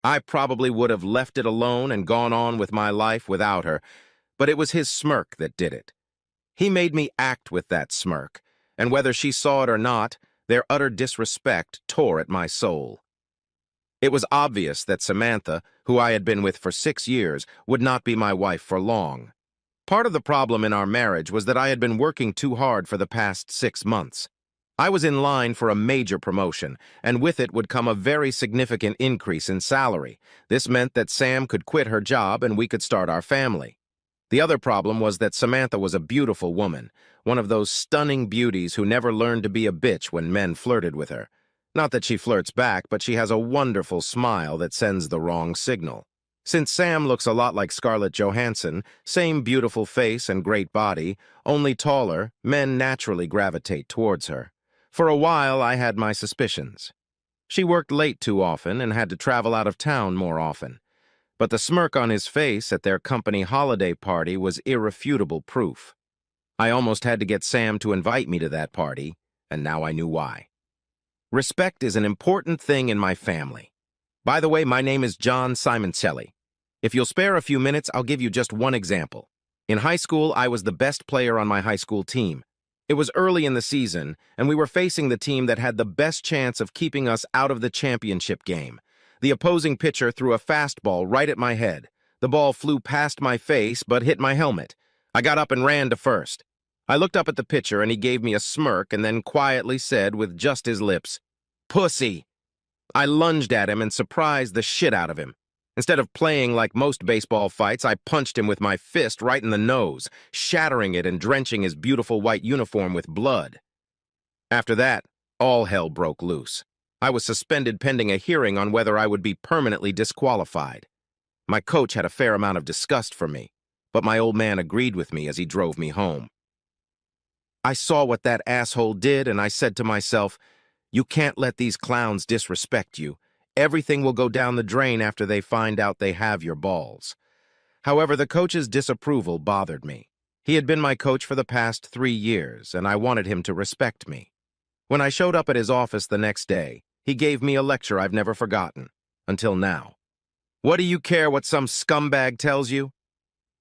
I probably would have left it alone and gone on with my life without her, but it was his smirk that did it. He made me act with that smirk, and whether she saw it or not, their utter disrespect tore at my soul. It was obvious that Samantha, who I had been with for 6 years, would not be my wife for long. Part of the problem in our marriage was that I had been working too hard for the past 6 months. I was in line for a major promotion, and with it would come a very significant increase in salary. This meant that Sam could quit her job and we could start our family. The other problem was that Samantha was a beautiful woman, one of those stunning beauties who never learned to be a bitch when men flirted with her. Not that she flirts back, but she has a wonderful smile that sends the wrong signal. Since Sam looks a lot like Scarlett Johansson, same beautiful face and great body, only taller, men naturally gravitate towards her. For a while, I had my suspicions. She worked late too often and had to travel out of town more often. But the smirk on his face at their company holiday party was irrefutable proof. I almost had to get Sam to invite me to that party, and now I knew why. Respect is an important thing in my family. By the way, my name is John Simoncelli. If you'll spare a few minutes, I'll give you just one example. In high school, I was the best player on my high school team. It was early in the season, and we were facing the team that had the best chance of keeping us out of the championship game. The opposing pitcher threw a fastball right at my head. The ball flew past my face, but hit my helmet. I got up and ran to first. I looked up at the pitcher, and he gave me a smirk and then quietly said with just his lips, "Pussy." I lunged at him and surprised the shit out of him. Instead of playing like most baseball fights, I punched him with my fist right in the nose, shattering it and drenching his beautiful white uniform with blood. After that, all hell broke loose. I was suspended pending a hearing on whether I would be permanently disqualified. My coach had a fair amount of disgust for me, but my old man agreed with me as he drove me home. I saw what that asshole did, and I said to myself, "You can't let these clowns disrespect you. Everything will go down the drain after they find out they have your balls." However, the coach's disapproval bothered me. He had been my coach for the past 3 years, and I wanted him to respect me. When I showed up at his office the next day, he gave me a lecture I've never forgotten, until now. "What do you care what some scumbag tells you?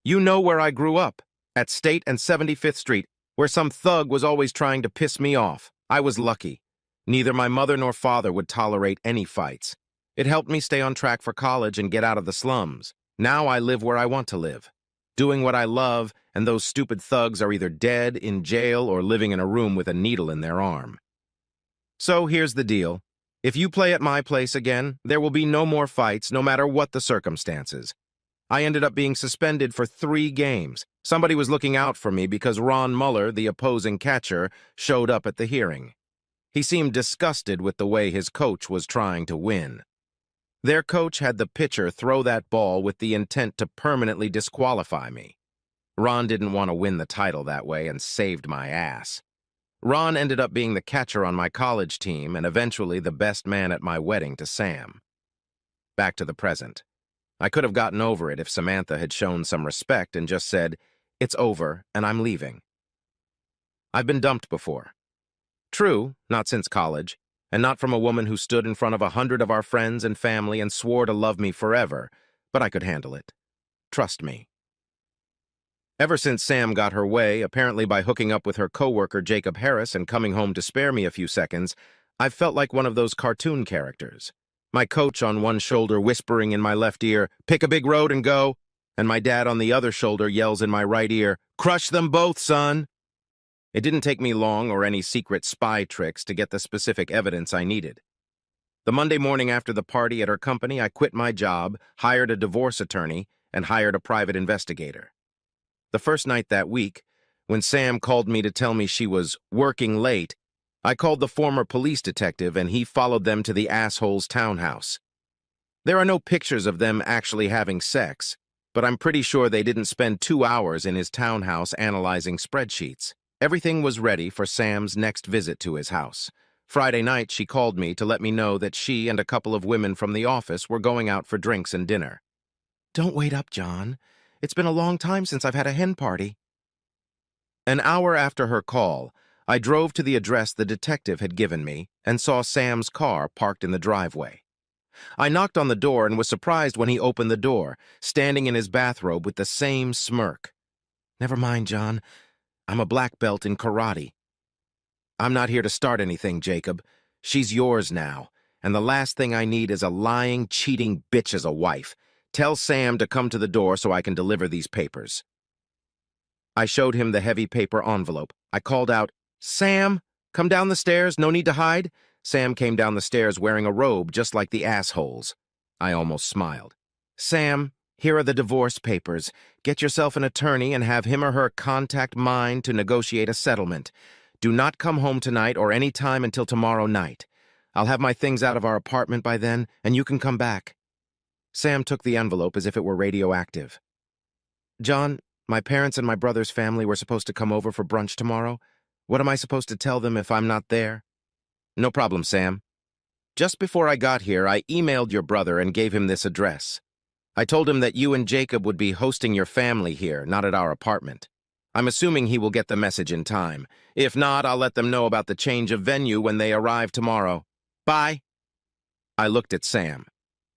You know where I grew up, at State and 75th Street, where some thug was always trying to piss me off. I was lucky. Neither my mother nor father would tolerate any fights. It helped me stay on track for college and get out of the slums. Now I live where I want to live, doing what I love, and those stupid thugs are either dead, in jail, or living in a room with a needle in their arm. So here's the deal. If you play at my place again, there will be no more fights, no matter what the circumstances. I ended up being suspended for 3 games. Somebody was looking out for me because Ron Muller, the opposing catcher, showed up at the hearing. He seemed disgusted with the way his coach was trying to win. Their coach had the pitcher throw that ball with the intent to permanently disqualify me. Ron didn't want to win the title that way and saved my ass. Ron ended up being the catcher on my college team and eventually the best man at my wedding to Sam. Back to the present. I could have gotten over it if Samantha had shown some respect and just said, "It's over and I'm leaving." I've been dumped before. True, not since college, and not from a woman who stood in front of 100 of our friends and family and swore to love me forever, but I could handle it. Trust me. Ever since Sam got her way, apparently by hooking up with her coworker Jacob Harris and coming home to spare me a few seconds, I've felt like one of those cartoon characters. My coach on one shoulder whispering in my left ear, "Pick a big road and go," and my dad on the other shoulder yells in my right ear, "Crush them both, son." It didn't take me long or any secret spy tricks to get the specific evidence I needed. The Monday morning after the party at her company, I quit my job, hired a divorce attorney, and hired a private investigator. The first night that week, when Sam called me to tell me she was working late, I called the former police detective and he followed them to the asshole's townhouse. There are no pictures of them actually having sex, but I'm pretty sure they didn't spend 2 hours in his townhouse analyzing spreadsheets. Everything was ready for Sam's next visit to his house. Friday night, she called me to let me know that she and a couple of women from the office were going out for drinks and dinner. "Don't wait up, John. It's been a long time since I've had a hen party." An hour after her call, I drove to the address the detective had given me and saw Sam's car parked in the driveway. I knocked on the door and was surprised when he opened the door, standing in his bathrobe with the same smirk. "Never mind, John. I'm a black belt in karate." "I'm not here to start anything, Jacob. She's yours now, and the last thing I need is a lying, cheating bitch as a wife. Tell Sam to come to the door so I can deliver these papers." I showed him the heavy paper envelope. I called out, "Sam, come down the stairs, no need to hide." Sam came down the stairs wearing a robe just like the assholes. I almost smiled. "Sam, here are the divorce papers. Get yourself an attorney and have him or her contact mine to negotiate a settlement. Do not come home tonight or any time until tomorrow night. I'll have my things out of our apartment by then, and you can come back." Sam took the envelope as if it were radioactive. "John, my parents and my brother's family were supposed to come over for brunch tomorrow. What am I supposed to tell them if I'm not there?" "No problem, Sam. Just before I got here, I emailed your brother and gave him this address. I told him that you and Jacob would be hosting your family here, not at our apartment. I'm assuming he will get the message in time. If not, I'll let them know about the change of venue when they arrive tomorrow. Bye." I looked at Sam.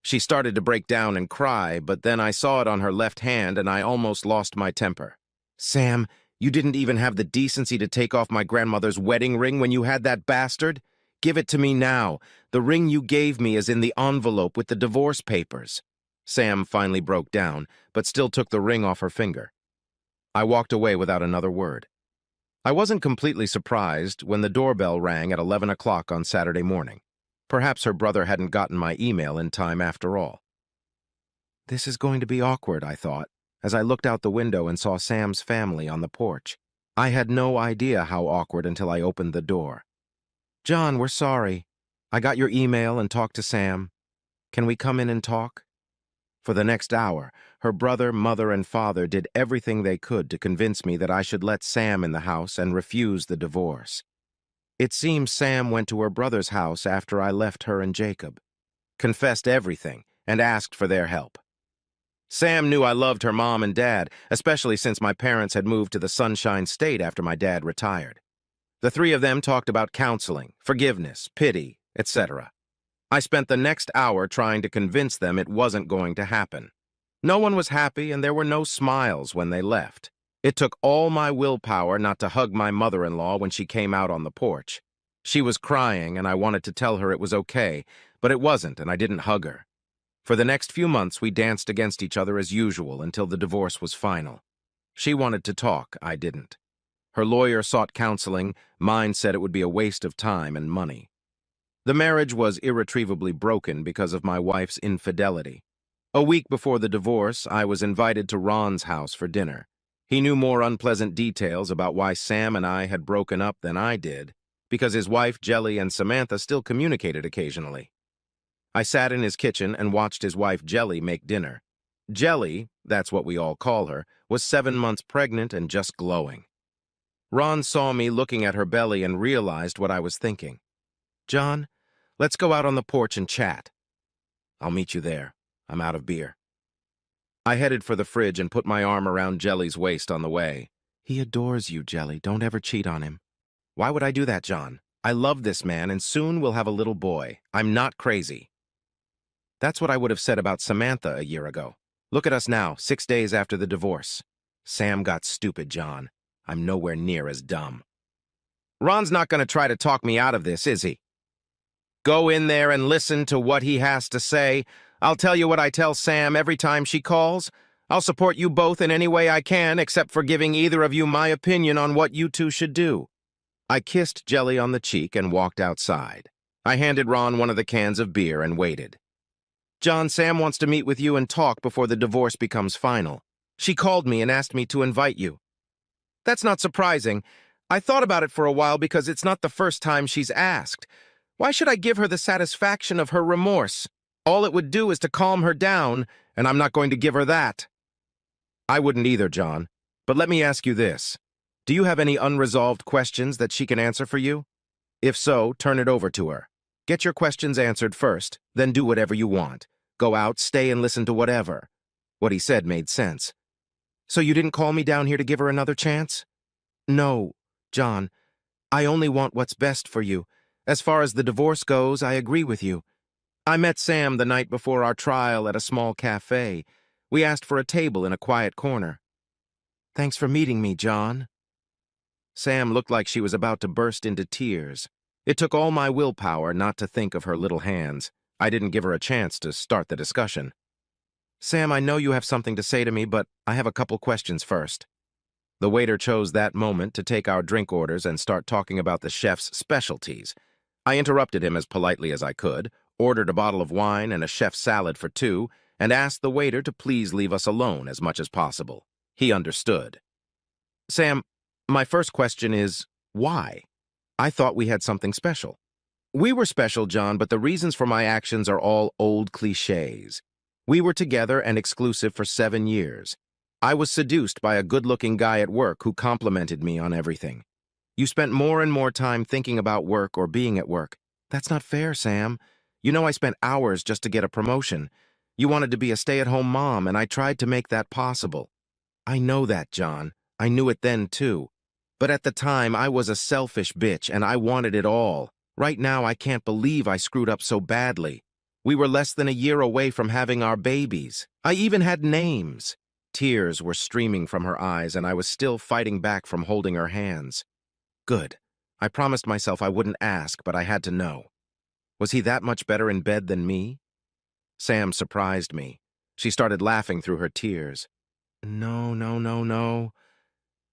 She started to break down and cry, but then I saw it on her left hand and I almost lost my temper. "Sam, you didn't even have the decency to take off my grandmother's wedding ring when you had that bastard? Give it to me now. The ring you gave me is in the envelope with the divorce papers." Sam finally broke down, but still took the ring off her finger. I walked away without another word. I wasn't completely surprised when the doorbell rang at 11 o'clock on Saturday morning. Perhaps her brother hadn't gotten my email in time after all. This is going to be awkward, I thought, as I looked out the window and saw Sam's family on the porch. I had no idea how awkward until I opened the door. "John, we're sorry. I got your email and talked to Sam. Can we come in and talk?" For the next hour, her brother, mother, and father did everything they could to convince me that I should let Sam in the house and refuse the divorce. It seems Sam went to her brother's house after I left her and Jacob, confessed everything, and asked for their help. Sam knew I loved her mom and dad, especially since my parents had moved to the Sunshine State after my dad retired. The three of them talked about counseling, forgiveness, pity, etc. I spent the next hour trying to convince them it wasn't going to happen. No one was happy, and there were no smiles when they left. It took all my willpower not to hug my mother-in-law when she came out on the porch. She was crying, and I wanted to tell her it was okay, but it wasn't, and I didn't hug her. For the next few months, we danced against each other as usual until the divorce was final. She wanted to talk, I didn't. Her lawyer sought counseling, mine said it would be a waste of time and money. The marriage was irretrievably broken because of my wife's infidelity. A week before the divorce, I was invited to Ron's house for dinner. He knew more unpleasant details about why Sam and I had broken up than I did, because his wife, Jelly, and Samantha still communicated occasionally. I sat in his kitchen and watched his wife, Jelly, make dinner. Jelly, that's what we all call her, was 7 months pregnant and just glowing. Ron saw me looking at her belly and realized what I was thinking. "John, let's go out on the porch and chat." "I'll meet you there. I'm out of beer." I headed for the fridge and put my arm around Jelly's waist on the way. "He adores you, Jelly. Don't ever cheat on him." "Why would I do that, John? I love this man, and soon we'll have a little boy. I'm not crazy." That's what I would have said about Samantha a year ago. Look at us now, 6 days after the divorce. Sam got stupid, John. I'm nowhere near as dumb. Ron's not going to try to talk me out of this, is he? Go in there and listen to what he has to say. I'll tell you what I tell Sam every time she calls. I'll support you both in any way I can, except for giving either of you my opinion on what you two should do. I kissed Jelly on the cheek and walked outside. I handed Ron one of the cans of beer and waited. "John, Sam wants to meet with you and talk before the divorce becomes final. She called me and asked me to invite you." "That's not surprising. I thought about it for a while because it's not the first time she's asked. Why should I give her the satisfaction of her remorse? All it would do is to calm her down, and I'm not going to give her that." "I wouldn't either, John. But let me ask you this. Do you have any unresolved questions that she can answer for you? If so, turn it over to her. Get your questions answered first, then do whatever you want. Go out, stay, and listen to whatever." What he said made sense. "So you didn't call me down here to give her another chance?" "No, John. I only want what's best for you. As far as the divorce goes, I agree with you. I met Sam the night before our trial at a small cafe. We asked for a table in a quiet corner. Thanks for meeting me, John. Sam looked like she was about to burst into tears. It took all my willpower not to think of her little hands. I didn't give her a chance to start the discussion. Sam, I know you have something to say to me, but I have a couple questions first. The waiter chose that moment to take our drink orders and start talking about the chef's specialties. I interrupted him as politely as I could, ordered a bottle of wine and a chef's salad for two, and asked the waiter to please leave us alone as much as possible. He understood. Sam, my first question is, why? I thought we had something special. We were special, John, but the reasons for my actions are all old cliches. We were together and exclusive for 7 years. I was seduced by a good-looking guy at work who complimented me on everything. You spent more and more time thinking about work or being at work. That's not fair, Sam. You know I spent hours just to get a promotion. You wanted to be a stay-at-home mom, and I tried to make that possible. I know that, John. I knew it then, too. But at the time, I was a selfish bitch, and I wanted it all. Right now, I can't believe I screwed up so badly. We were less than a year away from having our babies. I even had names. Tears were streaming from her eyes, and I was still fighting back from holding her hands. Good. I promised myself I wouldn't ask, but I had to know. Was he that much better in bed than me? Sam surprised me. She started laughing through her tears. No.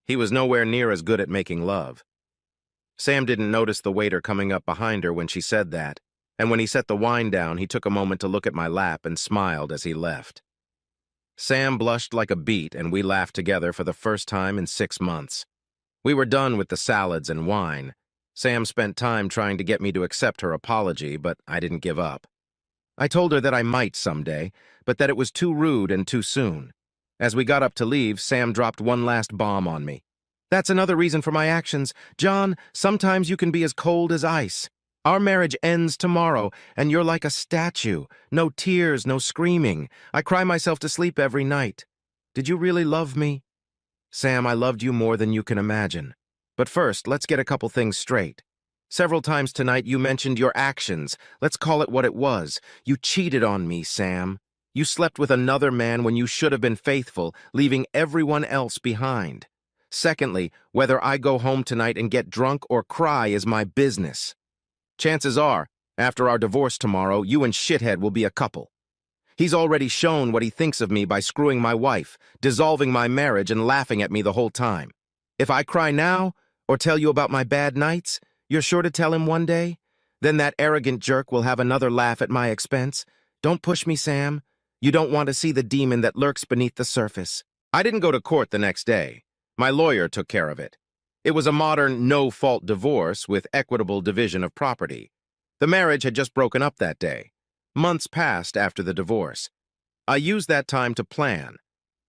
He was nowhere near as good at making love. Sam didn't notice the waiter coming up behind her when she said that, and when he set the wine down, he took a moment to look at my lap and smiled as he left. Sam blushed like a beet, and we laughed together for the first time in 6 months. We were done with the salads and wine. Sam spent time trying to get me to accept her apology, but I didn't give up. I told her that I might someday, but that it was too rude and too soon. As we got up to leave, Sam dropped one last bomb on me. That's another reason for my actions. John, sometimes you can be as cold as ice. Our marriage ends tomorrow, and you're like a statue. No tears, no screaming. I cry myself to sleep every night. Did you really love me? Sam, I loved you more than you can imagine. But first, let's get a couple things straight. Several times tonight you mentioned your actions. Let's call it what it was. You cheated on me, Sam. You slept with another man when you should have been faithful, leaving everyone else behind. Secondly, whether I go home tonight and get drunk or cry is my business. Chances are, after our divorce tomorrow, you and Shithead will be a couple. He's already shown what he thinks of me by screwing my wife, dissolving my marriage, and laughing at me the whole time. If I cry now, or tell you about my bad nights, you're sure to tell him one day? Then that arrogant jerk will have another laugh at my expense. Don't push me, Sam. You don't want to see the demon that lurks beneath the surface. I didn't go to court the next day. My lawyer took care of it. It was a modern, no-fault divorce with equitable division of property. The marriage had just broken up that day. Months passed after the divorce. I used that time to plan.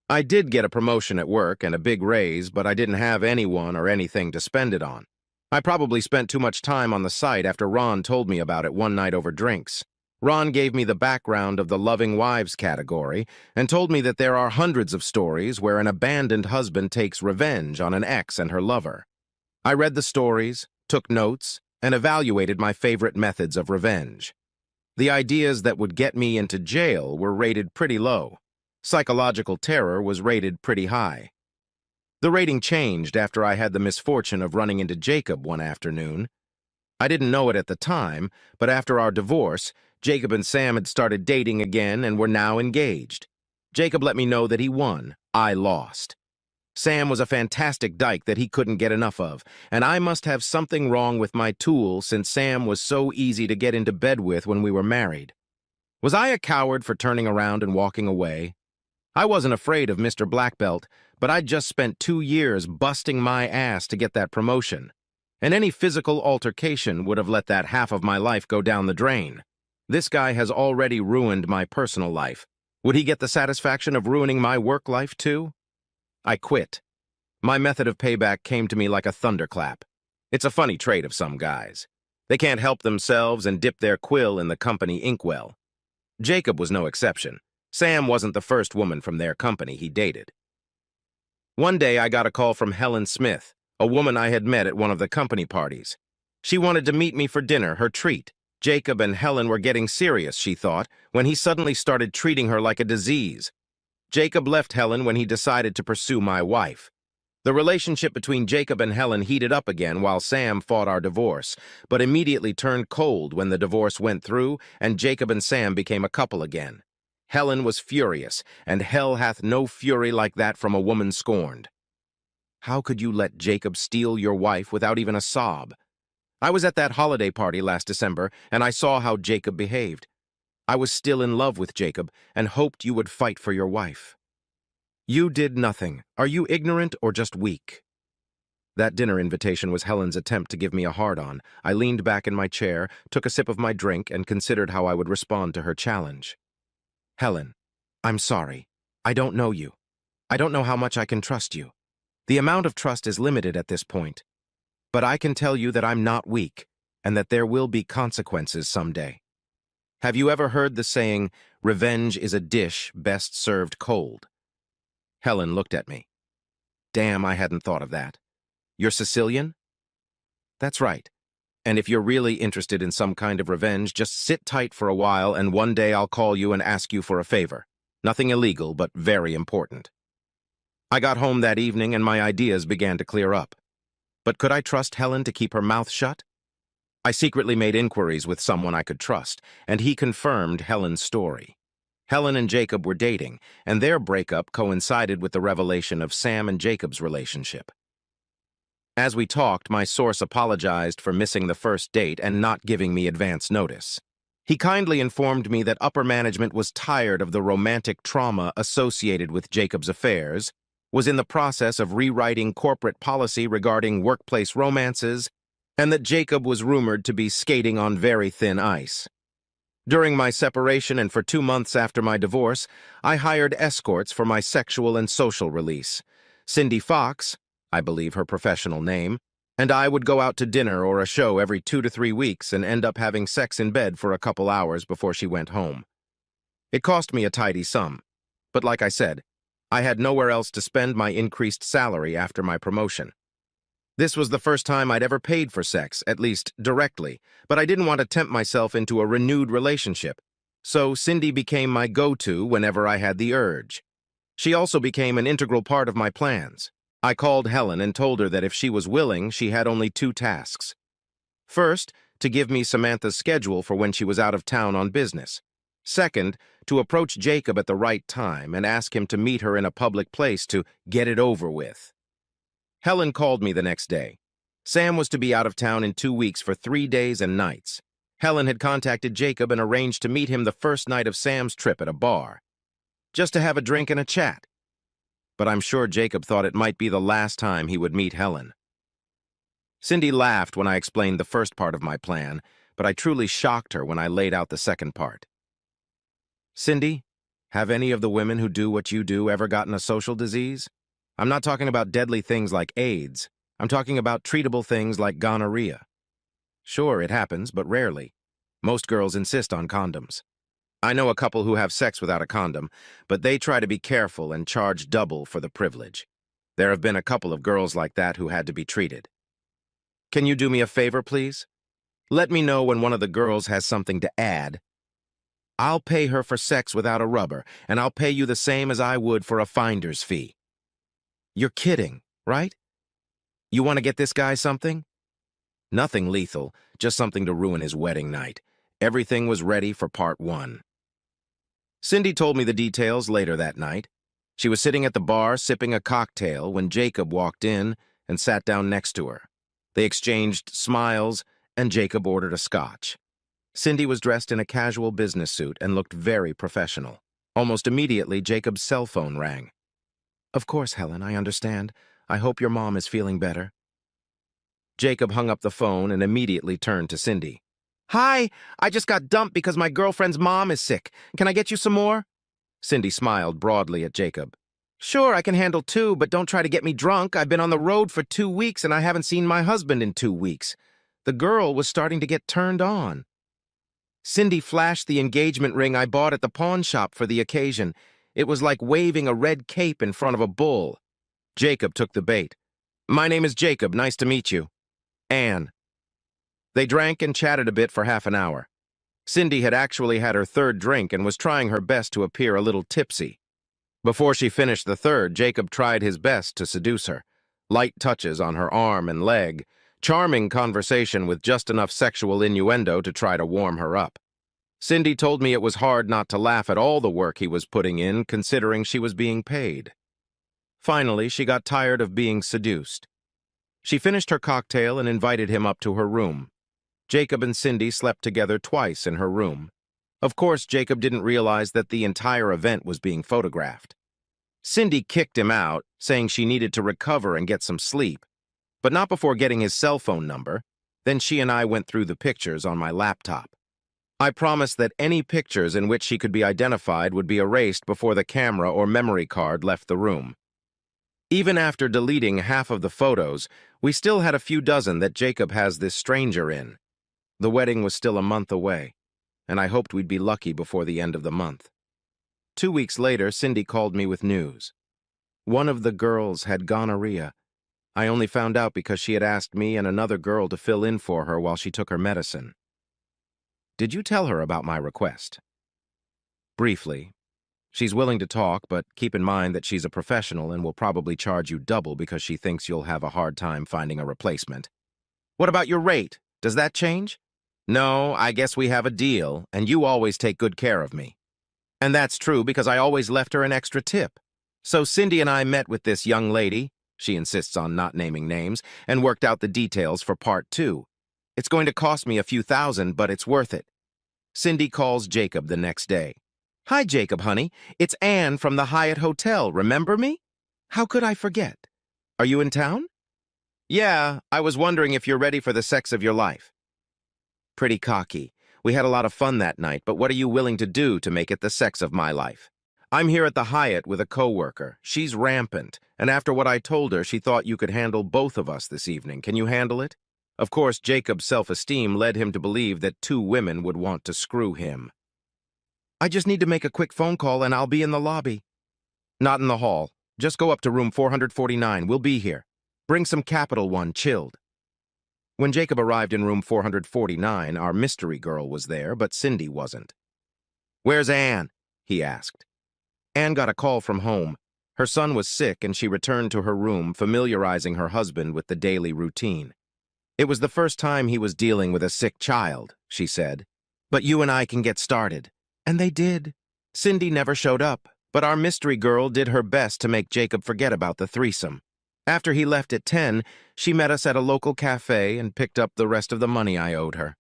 I did get a promotion at work and a big raise, but I didn't have anyone or anything to spend it on. I probably spent too much time on the site after Ron told me about it one night over drinks. Ron gave me the background of the loving wives category and told me that there are hundreds of stories where an abandoned husband takes revenge on an ex and her lover. I read the stories, took notes, and evaluated my favorite methods of revenge. The ideas that would get me into jail were rated pretty low. Psychological terror was rated pretty high. The rating changed after I had the misfortune of running into Jacob one afternoon. I didn't know it at the time, but after our divorce, Jacob and Sam had started dating again and were now engaged. Jacob let me know that he won. I lost. Sam was a fantastic dyke that he couldn't get enough of, and I must have something wrong with my tool since Sam was so easy to get into bed with when we were married. Was I a coward for turning around and walking away? I wasn't afraid of Mr. Black Belt, but I'd just spent 2 years busting my ass to get that promotion. And any physical altercation would have let that half of my life go down the drain. This guy has already ruined my personal life. Would he get the satisfaction of ruining my work life too? I quit. My method of payback came to me like a thunderclap. It's a funny trait of some guys. They can't help themselves and dip their quill in the company inkwell. Jacob was no exception. Sam wasn't the first woman from their company he dated. One day I got a call from Helen Smith, a woman I had met at one of the company parties. She wanted to meet me for dinner, her treat. Jacob and Helen were getting serious, she thought, when he suddenly started treating her like a disease. Jacob left Helen when he decided to pursue my wife. The relationship between Jacob and Helen heated up again while Sam fought our divorce, but immediately turned cold when the divorce went through and Jacob and Sam became a couple again. Helen was furious, and hell hath no fury like that from a woman scorned. How could you let Jacob steal your wife without even a sob? I was at that holiday party last December, and I saw how Jacob behaved. I was still in love with Jacob and hoped you would fight for your wife. You did nothing. Are you ignorant or just weak? That dinner invitation was Helen's attempt to give me a hard-on. I leaned back in my chair, took a sip of my drink, and considered how I would respond to her challenge. Helen, I'm sorry. I don't know you. I don't know how much I can trust you. The amount of trust is limited at this point. But I can tell you that I'm not weak, and that there will be consequences someday. Have you ever heard the saying, revenge is a dish best served cold? Helen looked at me. Damn, I hadn't thought of that. You're Sicilian? That's right. And if you're really interested in some kind of revenge, just sit tight for a while and one day I'll call you and ask you for a favor. Nothing illegal, but very important. I got home that evening and my ideas began to clear up. But could I trust Helen to keep her mouth shut? I secretly made inquiries with someone I could trust, and he confirmed Helen's story. Helen and Jacob were dating, and their breakup coincided with the revelation of Sam and Jacob's relationship. As we talked, my source apologized for missing the first date and not giving me advance notice. He kindly informed me that upper management was tired of the romantic trauma associated with Jacob's affairs, was in the process of rewriting corporate policy regarding workplace romances, and that Jacob was rumored to be skating on very thin ice. During my separation and for 2 months after my divorce, I hired escorts for my sexual and social release. Cindy Fox, I believe her professional name, and I would go out to dinner or a show every 2 to 3 weeks and end up having sex in bed for a couple hours before she went home. It cost me a tidy sum, but like I said, I had nowhere else to spend my increased salary after my promotion. This was the first time I'd ever paid for sex, at least directly, but I didn't want to tempt myself into a renewed relationship, so Cindy became my go-to whenever I had the urge. She also became an integral part of my plans. I called Helen and told her that if she was willing, she had only 2 tasks. First, to give me Samantha's schedule for when she was out of town on business. Second, to approach Jacob at the right time and ask him to meet her in a public place to get it over with. Helen called me the next day. Sam was to be out of town in 2 weeks for 3 days and nights. Helen had contacted Jacob and arranged to meet him the first night of Sam's trip at a bar, just to have a drink and a chat. But I'm sure Jacob thought it might be the last time he would meet Helen. Cindy laughed when I explained the first part of my plan, but I truly shocked her when I laid out the second part. Cindy, have any of the women who do what you do ever gotten a social disease? I'm not talking about deadly things like AIDS. I'm talking about treatable things like gonorrhea. Sure, it happens, but rarely. Most girls insist on condoms. I know a couple who have sex without a condom, but they try to be careful and charge double for the privilege. There have been a couple of girls like that who had to be treated. Can you do me a favor, please? Let me know when one of the girls has something to add. I'll pay her for sex without a rubber, and I'll pay you the same as I would for a finder's fee. You're kidding, right? You want to get this guy something? Nothing lethal, just something to ruin his wedding night. Everything was ready for part 1. Cindy told me the details later that night. She was sitting at the bar sipping a cocktail when Jacob walked in and sat down next to her. They exchanged smiles, and Jacob ordered a scotch. Cindy was dressed in a casual business suit and looked very professional. Almost immediately, Jacob's cell phone rang. Of course, Helen, I understand. I hope your mom is feeling better. Jacob hung up the phone and immediately turned to Cindy. Hi, I just got dumped because my girlfriend's mom is sick. Can I get you some more? Cindy smiled broadly at Jacob. Sure, I can handle 2, but don't try to get me drunk. I've been on the road for 2 weeks and I haven't seen my husband in 2 weeks. The girl was starting to get turned on. Cindy flashed the engagement ring I bought at the pawn shop for the occasion. It was like waving a red cape in front of a bull. Jacob took the bait. My name is Jacob. Nice to meet you. Anne. They drank and chatted a bit for half an hour. Cindy had actually had her third drink and was trying her best to appear a little tipsy. Before she finished the third, Jacob tried his best to seduce her. Light touches on her arm and leg, charming conversation with just enough sexual innuendo to try to warm her up. Cindy told me it was hard not to laugh at all the work he was putting in, considering she was being paid. Finally, she got tired of being seduced. She finished her cocktail and invited him up to her room. Jacob and Cindy slept together twice in her room. Of course, Jacob didn't realize that the entire event was being photographed. Cindy kicked him out, saying she needed to recover and get some sleep, but not before getting his cell phone number. Then she and I went through the pictures on my laptop. I promised that any pictures in which she could be identified would be erased before the camera or memory card left the room. Even after deleting half of the photos, we still had a few dozen that Jacob has this stranger in. The wedding was still a month away, and I hoped we'd be lucky before the end of the month. 2 weeks later, Cindy called me with news. One of the girls had gonorrhea. I only found out because she had asked me and another girl to fill in for her while she took her medicine. Did you tell her about my request? Briefly. She's willing to talk, but keep in mind that she's a professional and will probably charge you double because she thinks you'll have a hard time finding a replacement. What about your rate? Does that change? No, I guess we have a deal, and you always take good care of me. And that's true because I always left her an extra tip. So Cindy and I met with this young lady, she insists on not naming names, and worked out the details for part 2. It's going to cost me a few thousand, but it's worth it. Cindy calls Jacob the next day. Hi, Jacob, honey. It's Anne from the Hyatt Hotel. Remember me? How could I forget? Are you in town? Yeah, I was wondering if you're ready for the sex of your life. Pretty cocky. We had a lot of fun that night, but what are you willing to do to make it the sex of my life? I'm here at the Hyatt with a coworker. She's rampant, and after what I told her, she thought you could handle both of us this evening. Can you handle it? Of course, Jacob's self-esteem led him to believe that 2 women would want to screw him. I just need to make a quick phone call and I'll be in the lobby. Not in the hall. Just go up to room 449. We'll be here. Bring some Capital One chilled. When Jacob arrived in room 449, our mystery girl was there, but Cindy wasn't. Where's Anne? He asked. Anne got a call from home. Her son was sick and she returned to her room, familiarizing her husband with the daily routine. It was the first time he was dealing with a sick child, she said. But you and I can get started. And they did. Cindy never showed up, but our mystery girl did her best to make Jacob forget about the threesome. After he left at 10, she met us at a local cafe and picked up the rest of the money I owed her.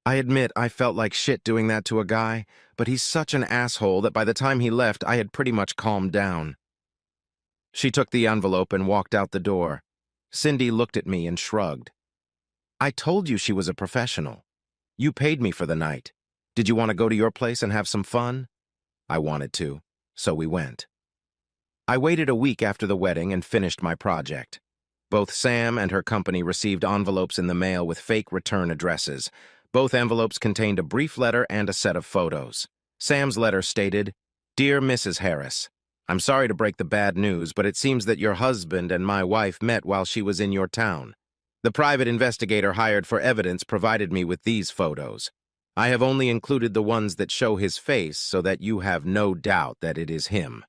I admit I felt like shit doing that to a guy, but he's such an asshole that by the time he left, I had pretty much calmed down. She took the envelope and walked out the door. Cindy looked at me and shrugged. I told you she was a professional. You paid me for the night. Did you want to go to your place and have some fun? I wanted to, so we went. I waited a week after the wedding and finished my project. Both Sam and her company received envelopes in the mail with fake return addresses. Both envelopes contained a brief letter and a set of photos. Sam's letter stated, Dear Mrs. Harris, I'm sorry to break the bad news, but it seems that your husband and my wife met while she was in your town. The private investigator hired for evidence provided me with these photos. I have only included the ones that show his face so that you have no doubt that it is him.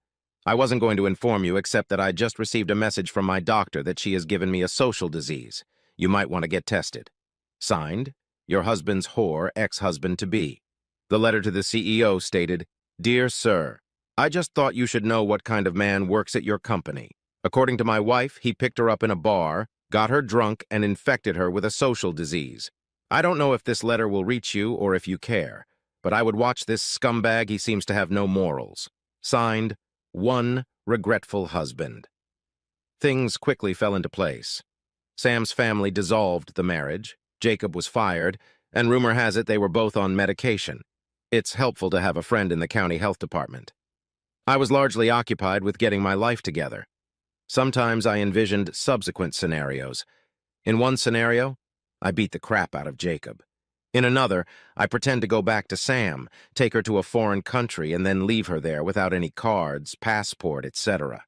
I wasn't going to inform you except that I just received a message from my doctor that she has given me a social disease. You might want to get tested. Signed, your husband's whore, ex-husband-to-be. The letter to the CEO stated, Dear Sir, I just thought you should know what kind of man works at your company. According to my wife, he picked her up in a bar, got her drunk, and infected her with a social disease. I don't know if this letter will reach you or if you care, but I would watch this scumbag. He seems to have no morals. Signed, One Regretful Husband. Things quickly fell into place. Sam's family dissolved the marriage, Jacob was fired, and rumor has it they were both on medication. It's helpful to have a friend in the county health department. I was largely occupied with getting my life together. Sometimes I envisioned subsequent scenarios. In one scenario, I beat the crap out of Jacob. In another, I pretend to go back to Sam, take her to a foreign country, and then leave her there without any cards, passport, etc.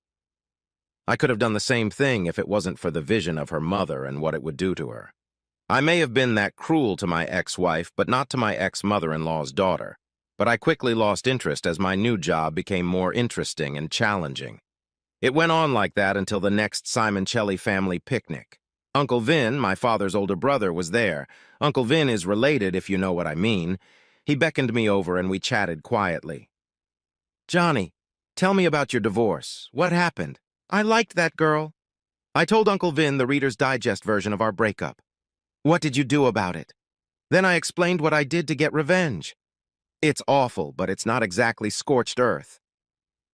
I could have done the same thing if it wasn't for the vision of her mother and what it would do to her. I may have been that cruel to my ex-wife, but not to my ex-mother-in-law's daughter. But I quickly lost interest as my new job became more interesting and challenging. It went on like that until the next Simoncelli family picnic. Uncle Vin, my father's older brother, was there. Uncle Vin is related, if you know what I mean. He beckoned me over and we chatted quietly. "Johnny, tell me about your divorce. What happened?" "I liked that girl." I told Uncle Vin the Reader's Digest version of our breakup. "What did you do about it?" Then I explained what I did to get revenge. "It's awful, but it's not exactly scorched earth."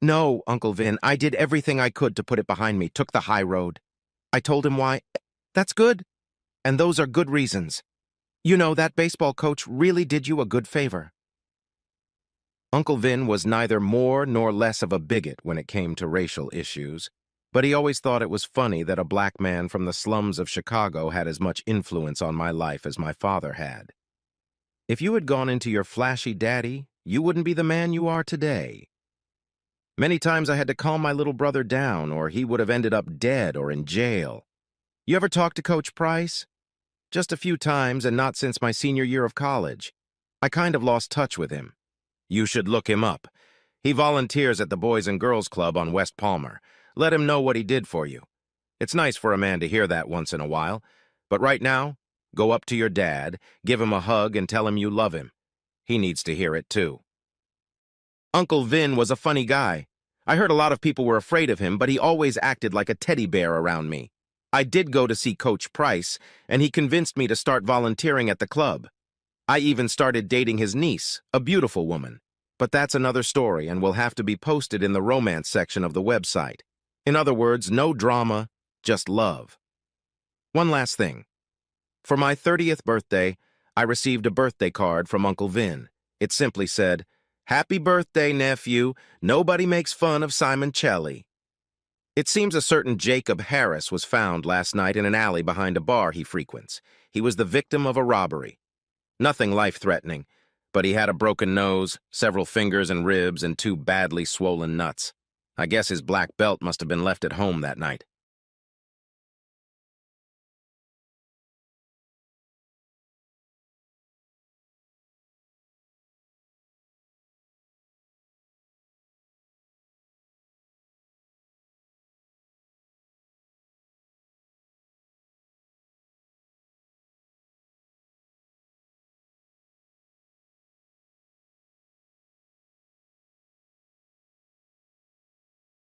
"No, Uncle Vin, I did everything I could to put it behind me, took the high road." I told him why. "That's good. And those are good reasons. You know, that baseball coach really did you a good favor." Uncle Vin was neither more nor less of a bigot when it came to racial issues, but he always thought it was funny that a black man from the slums of Chicago had as much influence on my life as my father had. "If you had gone into your flashy daddy, you wouldn't be the man you are today." Many times I had to calm my little brother down, or he would have ended up dead or in jail. You ever talk to Coach Price? Just a few times, and not since my senior year of college. I kind of lost touch with him. You should look him up. He volunteers at the Boys and Girls Club on West Palmer. Let him know what he did for you. It's nice for a man to hear that once in a while. But right now, go up to your dad, give him a hug, and tell him you love him. He needs to hear it too. Uncle Vin was a funny guy. I heard a lot of people were afraid of him, but he always acted like a teddy bear around me. I did go to see Coach Price, and he convinced me to start volunteering at the club. I even started dating his niece, a beautiful woman. But that's another story and will have to be posted in the romance section of the website. In other words, no drama, just love. One last thing. For my 30th birthday, I received a birthday card from Uncle Vin. It simply said, "Happy birthday, nephew. Nobody makes fun of Simoncelli." It seems a certain Jacob Harris was found last night in an alley behind a bar he frequents. He was the victim of a robbery. Nothing life-threatening, but he had a broken nose, several fingers and ribs, and 2 badly swollen nuts. I guess his black belt must have been left at home that night.